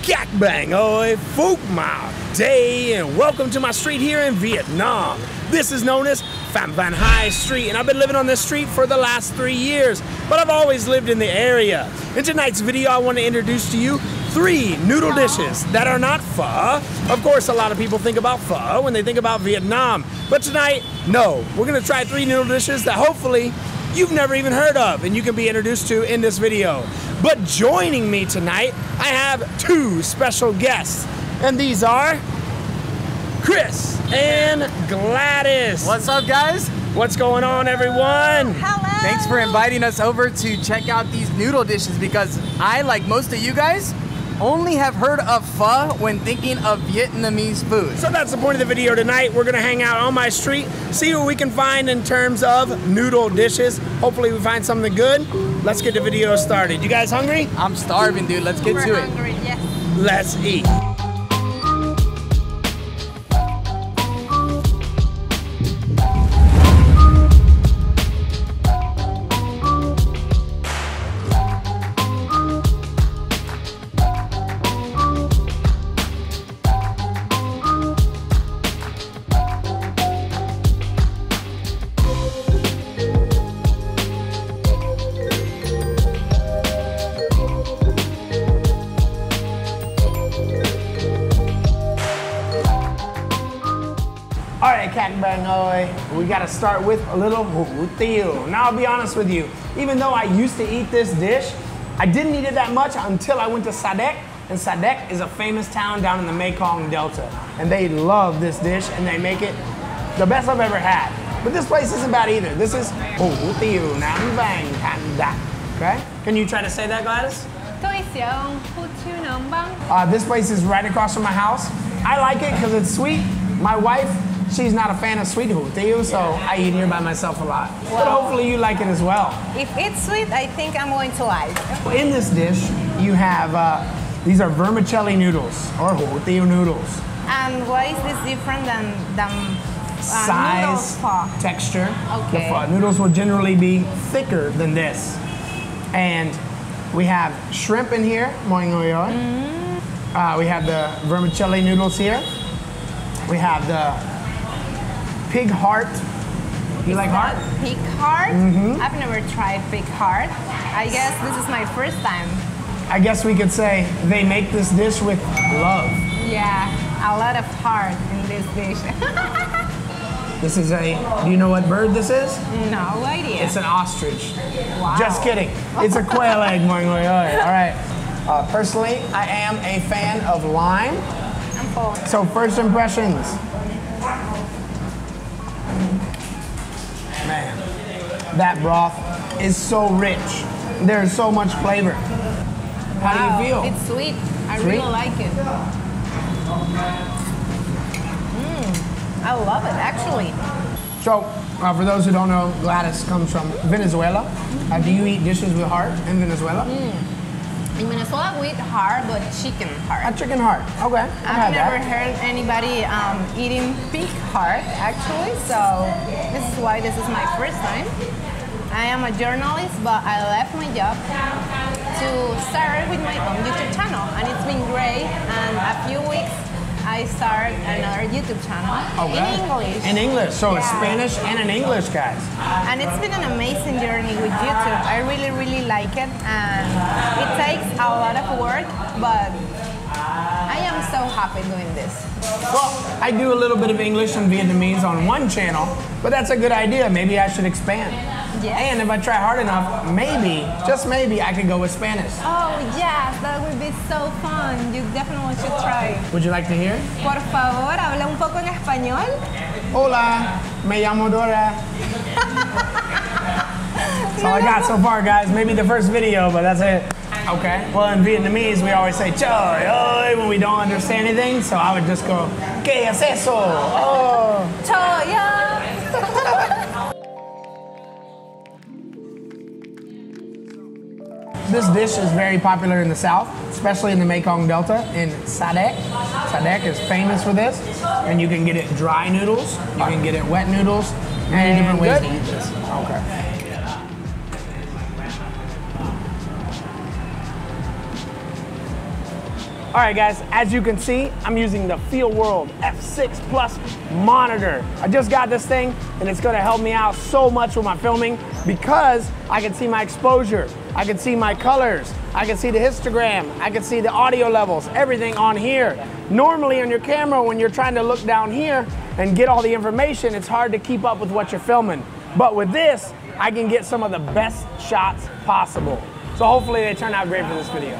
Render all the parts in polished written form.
Gak Bang Oi, Phuc Mao Day, and welcome to my street here in Vietnam. This is known as Pham Van Hai Street, and I've been living on this street for the last 3 years, but I've always lived in the area. In tonight's video, I want to introduce to you 3 noodle dishes that are not pho. Of course, a lot of people think about pho when they think about Vietnam, but tonight, no. We're gonna try 3 noodle dishes that hopefully you've never even heard of and you can be introduced to in this video. But joining me tonight, I have 2 special guests, and these are Chris and Gladys. What's up, guys? What's going on, everyone? Hello. Thanks for inviting us over to check out these noodle dishes because I, like most of you guys, only have heard of pho when thinking of Vietnamese food. So that's the point of the video tonight. We're gonna hang out on my street, see what we can find in terms of noodle dishes. Hopefully we find something good. Let's get the video started. You guys hungry? I'm starving, dude. Let's get to it. Hungry, yes. Let's eat. All right, Gak Bang Oi, we gotta start with a little hủ tiếu. Now, I'll be honest with you, even though I used to eat this dish, I didn't eat it that much until I went to Sa Đéc, and Sa Đéc is a famous town down in the Mekong Delta, and they love this dish, and they make it the best I've ever had. But this place isn't bad either. This is hủ tiếu Nam Vang Thanh Đắc, okay? Can you try to say that, Gladys? Tôi xiang hủ tiếu Nam Vang. This place is right across from my house. I like it because it's sweet. My wife, she's not a fan of sweet hủ tiếu, so I eat here by myself a lot. But hopefully you like it as well. If it's sweet, I think I'm going to like. In this dish, you have, these are vermicelli noodles, or hủ tiếu noodles. And what is this different than Size, noodles pho? texture. Okay. The pho noodles will generally be thicker than this. And we have shrimp in here, moi ngoi oi. We have the vermicelli noodles here. We have the pig heart. You like heart? Pig heart? I've never tried pig heart. I guess this is my first time. I guess we could say they make this dish with love. Yeah, a lot of heart in this dish. This is a, do you know what bird this is? No idea. It's an ostrich. Wow. Just kidding. It's a quail egg, moi ngoi oi. All right. Personally, I am a fan of lime. I'm full. So first impressions. Man, that broth is so rich. There's so much flavor. How do you feel? It's sweet. I Sweet? really like it. I love it, actually. So, for those who don't know, Gladys comes from Venezuela. Do you eat dishes with heart in Venezuela? In Venezuela, we eat heart, but chicken heart. A chicken heart. Okay. I've never heard anybody eating pig heart, actually, so this is why this is my first time. I am a journalist, but I left my job to start with my own YouTube channel, and it's been great, and a few weeks I started another YouTube channel in English. In English, so it's Yeah. Spanish and in English, guys. And it's been an amazing journey with YouTube. I really, really like it, and it takes a lot of work, but I am so happy doing this. Well, I do a little bit of English and Vietnamese on one channel, but that's a good idea. Maybe I should expand. Yes. And if I try hard enough, maybe, just maybe, I could go with Spanish. Oh yes, that would be so fun. You definitely should try. Would you like to hear? Por favor, habla un poco en español. Hola, me llamo Dora. That's all I got so far, guys. Maybe the first video, but that's it. Okay. Well, in Vietnamese, we always say "Trời ơi" when we don't understand anything. So I would just go, "¿Qué es eso?" Oh. Trời ơi. This dish is very popular in the South, especially in the Mekong Delta in Sa Đéc. Sa Đéc is famous for this, and you can get it dry noodles, you can get it wet noodles, many different ways to eat this. Okay. All right, guys, as you can see, I'm using the FieldWorld F6 Plus monitor. I just got this thing, and it's gonna help me out so much with my filming because I can see my exposure, I can see my colors, I can see the histogram, I can see the audio levels, everything on here. Normally on your camera, when you're trying to look down here and get all the information, it's hard to keep up with what you're filming. But with this, I can get some of the best shots possible. So hopefully they turn out great for this video.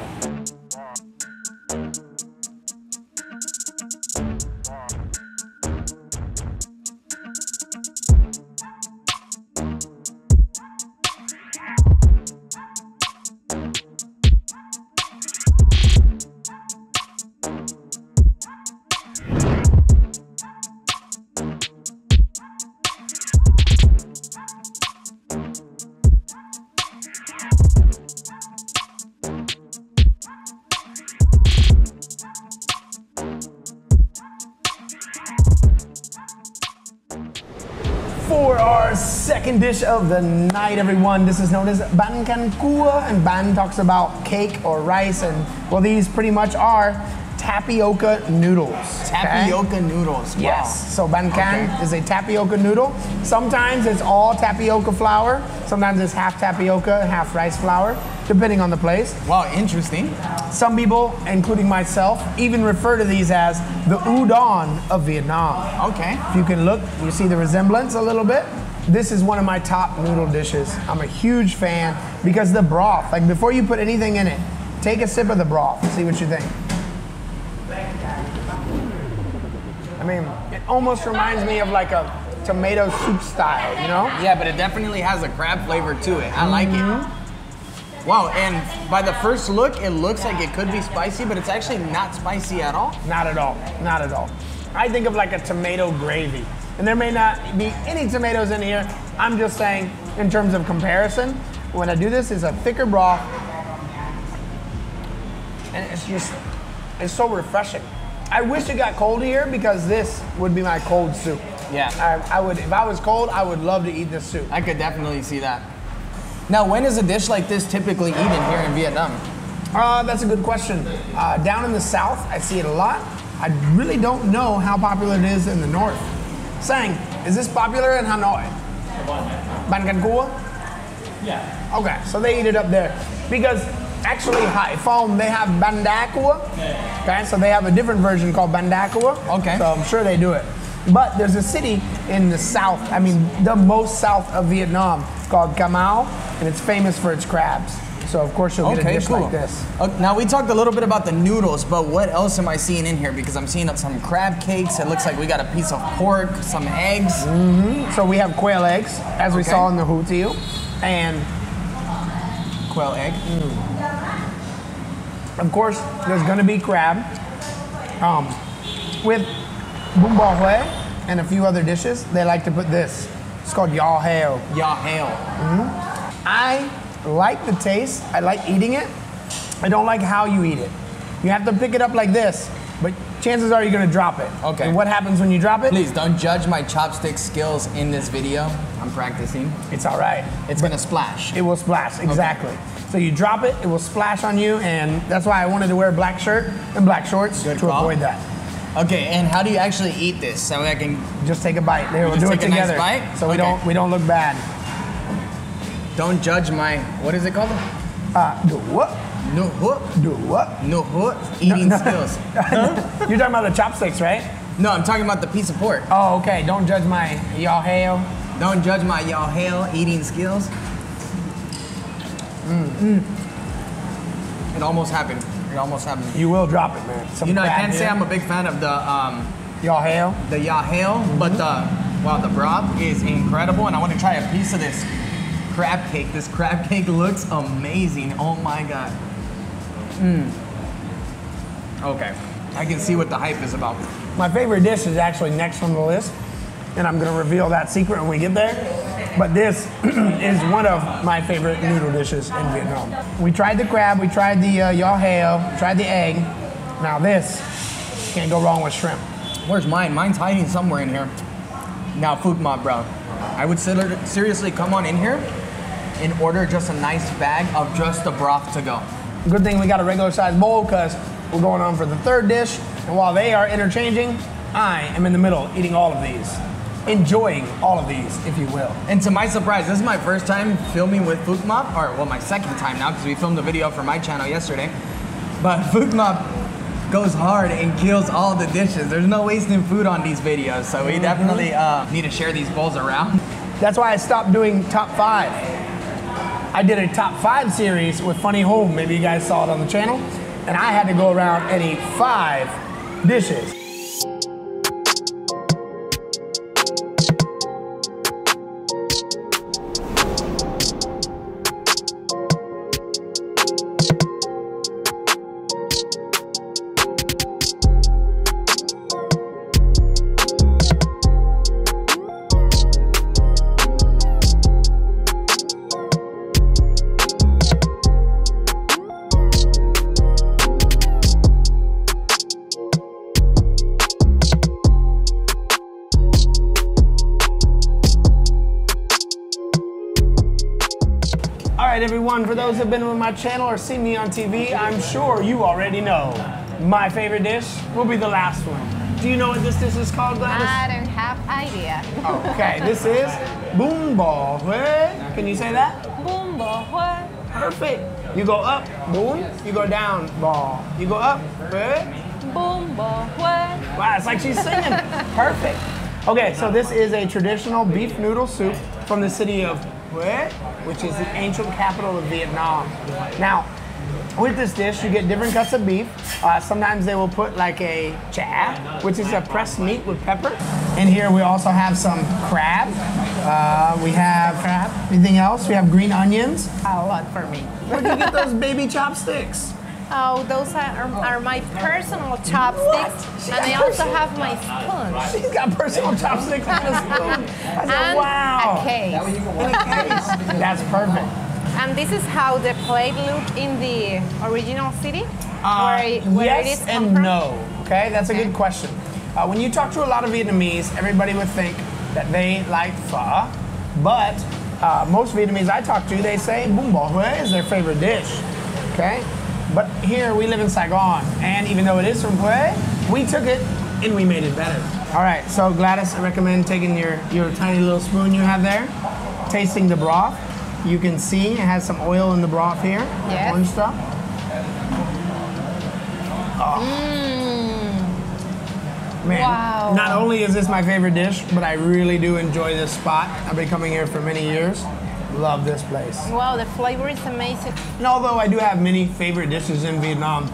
For our second dish of the night, everyone, this is known as Bánh Cua, and bánh talks about cake or rice, and well, these pretty much are tapioca noodles. Tapioca noodles. Wow. Yes. So bánh is a tapioca noodle. Sometimes it's all tapioca flour. Sometimes it's half tapioca, half rice flour, depending on the place. Wow, interesting. Some people, including myself, even refer to these as the udon of Vietnam. Okay. If you can look, you see the resemblance a little bit. This is one of my top noodle dishes. I'm a huge fan because the broth, like before you put anything in it, take a sip of the broth, see what you think. I mean, it almost reminds me of like a tomato soup style, you know? Yeah, but it definitely has a crab flavor to it. I like it. Wow, and by the first look, it looks like it could be spicy, but it's actually not spicy at all. Not at all, not at all. I think of like a tomato gravy. And there may not be any tomatoes in here. I'm just saying, in terms of comparison, when I do this, it's a thicker broth. And it's so refreshing. I wish it got cold here because this would be my cold soup. Yeah. I would, if I was cold, I would love to eat this soup. I could definitely see that. Now, when is a dish like this typically eaten here in Vietnam? That's a good question. Down in the south, I see it a lot. I really don't know how popular it is in the north. Sang, is this popular in Hanoi? Bánh Cua? Yeah. Okay, so they eat it up there. Because actually, Hải Phòng, they have Bánh Đa Cua. Okay, so they have a different version called Bánh Đa Cua. Okay. So I'm sure they do it. But there's a city in the south, I mean, the most south of Vietnam, called Cà Mau, and it's famous for its crabs. So of course you'll get a dish like this. Now we talked a little bit about the noodles, but what else am I seeing in here? Because I'm seeing some crab cakes. It looks like we got a piece of pork, some eggs. So we have quail eggs, as we saw in the hủ tiếu, and quail egg. Of course, there's gonna be crab with bún bò Huế and a few other dishes. They like to put this. It's called giò heo. Giò heo. I like the taste. I like eating it. I don't like how you eat it. You have to pick it up like this, but chances are you're gonna drop it. Okay. And what happens when you drop it? Please don't judge my chopstick skills in this video. I'm practicing. It's all right. It's gonna splash. It will splash, exactly. So you drop it, it will splash on you, and that's why I wanted to wear a black shirt and black shorts to avoid that. Okay, and how do you actually eat this? So I can Just take a bite. Here, we'll just do it take a nice together. bite? So Okay. we don't look bad. don't judge my, what is it called? Do what? No hook. Do what? No hook. Eating No. skills. You're talking about the chopsticks, right? No, I'm talking about the piece of pork. Oh, okay. Don't judge my giò heo. Don't judge my giò heo eating skills. It almost happened. It almost happened. You will drop it, man. Some You know, I crab can't say here. I'm a big fan of the giò heo. giò heo, but the broth is incredible, and I want to try a piece of this crab cake. This crab cake looks amazing. Oh my god. Okay, I can see what the hype is about. My favorite dish is actually next on the list, and I'm gonna reveal that secret when we get there. But this is one of my favorite noodle dishes in Vietnam. We tried the crab, we tried the giò heo, tried the egg. Now this, can't go wrong with shrimp. Where's mine? Mine's hiding somewhere in here. Now, Food Mob, bro. I would seriously come on in here and order just a nice bag of just the broth to go. Good thing we got a regular size bowl, because We're going on for the third dish, and while they are interchanging, I am in the middle eating all of these. Enjoying all of these, if you will. And to my surprise, this is my first time filming with Phuc Mop, or well, my second time now, because we filmed a video for my channel yesterday. But Phuc Mop goes hard and kills all the dishes. There's no wasting food on these videos, so we definitely need to share these bowls around. That's why I stopped doing top 5. I did a top 5 series with Funny Home. Maybe you guys saw it on the channel. And I had to go around and eat 5 dishes. Alright everyone, for those who have been with my channel or seen me on TV, I'm sure you already know. My favorite dish will be the last one. Do you know what this dish is called, Gladys? I don't have idea. Okay, this is Bún Bò Huế. Can you say that? Bún Bò Huế. Perfect. You go up, bún, you go down, bò. You go up, Huế. Bún Bò Huế. Wow, it's like she's singing. Perfect. Okay, so this is a traditional beef noodle soup from the city of Huế, which is the ancient capital of Vietnam. Now, with this dish, you get different cuts of beef. Sometimes they will put like a chả, which is a pressed meat with pepper. And here we also have some crab. We have crab. Anything else? We have green onions. A lot for me. Where'd you get those baby chopsticks? Oh, those are my personal chopsticks. And I also have my spoon. She's got personal chopsticks and a spoon. I said, And wow. a case. In a case. That's perfect. And this is how the plate look in the original city? Where it Yes is and come from? no. Okay, that's a good question. When you talk to a lot of Vietnamese, everybody would think that they like pho, but most Vietnamese I talk to, they say Bún Bò Huế is their favorite dish. Okay, but here we live in Saigon, and even though it is from Huế, we took it and we made it better. All right, so Gladys, I recommend taking your tiny little spoon you have there, tasting the broth. You can see it has some oil in the broth here, Yes. orange stuff. Man, Wow. not only is this my favorite dish, but I really do enjoy this spot. I've been coming here for many years. Love this place. Wow, the flavor is amazing. And although I do have many favorite dishes in Vietnam,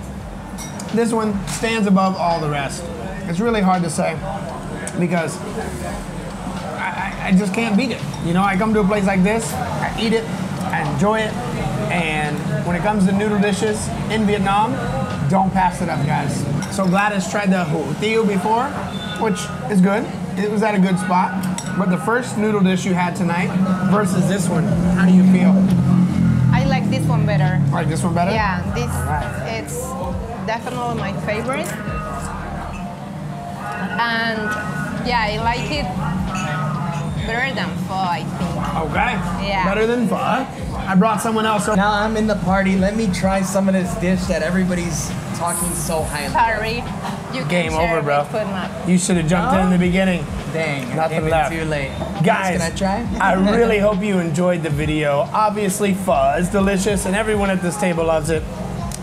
this one stands above all the rest. It's really hard to say because I just can't beat it. You know, I come to a place like this, I eat it, I enjoy it, and when it comes to noodle dishes in Vietnam, don't pass it up, guys. So Gladys tried the hủ tiếu before, which is good. It was at a good spot. But the first noodle dish you had tonight versus this one, how do you feel? I like this one better. Like this one better? Yeah, this Right. it's definitely my favorite. And yeah, I like it better than pho, I think. Okay. Yeah. Better than pho. I brought someone else. Now I'm in the party. Let me try some of this dish that everybody's talking so highly of. Sorry, you can Game share over, bro. with Phuc Mop. You should have jumped in the beginning. Dang, I Nothing came in left. too late. Guys, can I try? I really hope you enjoyed the video. Obviously, pho is delicious and everyone at this table loves it.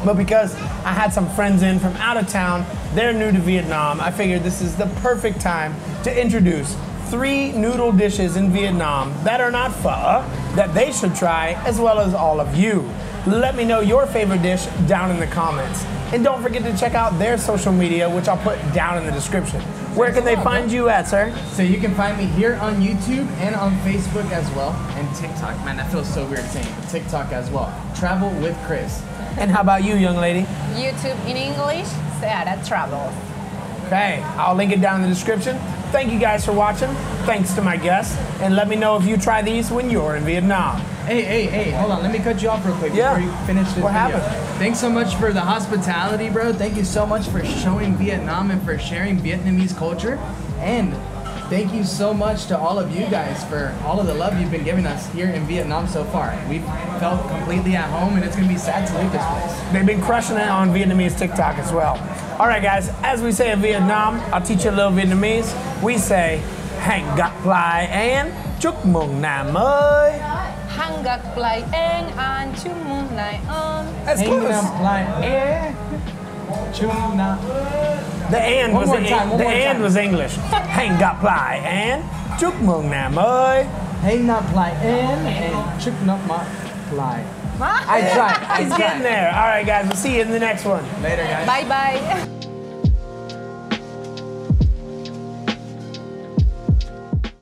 But because I had some friends in from out of town, they're new to Vietnam, I figured this is the perfect time to introduce 3 noodle dishes in Vietnam that are not pho, that they should try, as well as all of you. Let me know your favorite dish down in the comments. And don't forget to check out their social media, which I'll put down in the description. Where can they find you at, sir? So you can find me here on YouTube and on Facebook as well, and TikTok. Man, that feels so weird saying TikTok as well. Travel with Chris. And how about you, young lady? YouTube in English, Seara Travels. Okay, I'll link it down in the description. Thank you guys for watching. Thanks to my guests. And let me know if you try these when you're in Vietnam. Hey, hold on. Let me cut you off real quick Yeah. before you finish this What video. happened? Thanks so much for the hospitality, bro. Thank you so much for showing Vietnam and for sharing Vietnamese culture. And thank you so much to all of you guys for all of the love you've been giving us here in Vietnam so far. We've felt completely at home, and it's gonna be sad to leave this place. They've been crushing it on Vietnamese TikTok as well. All right, guys, as we say in Vietnam, I'll teach you a little Vietnamese. We say, hang gặp lại and chúc mừng năm mới. Hang gặp lại and chúc mừng lại ơn. That's Hang close. up like air. Chung na. The and One was more time, one the more and time. was English. Hang gặp lại and chúc mừng năm mới. Hang up like and chuk up my like. I tried. He's getting there. All right, guys, we'll see you in the next one. Later, guys. Bye bye.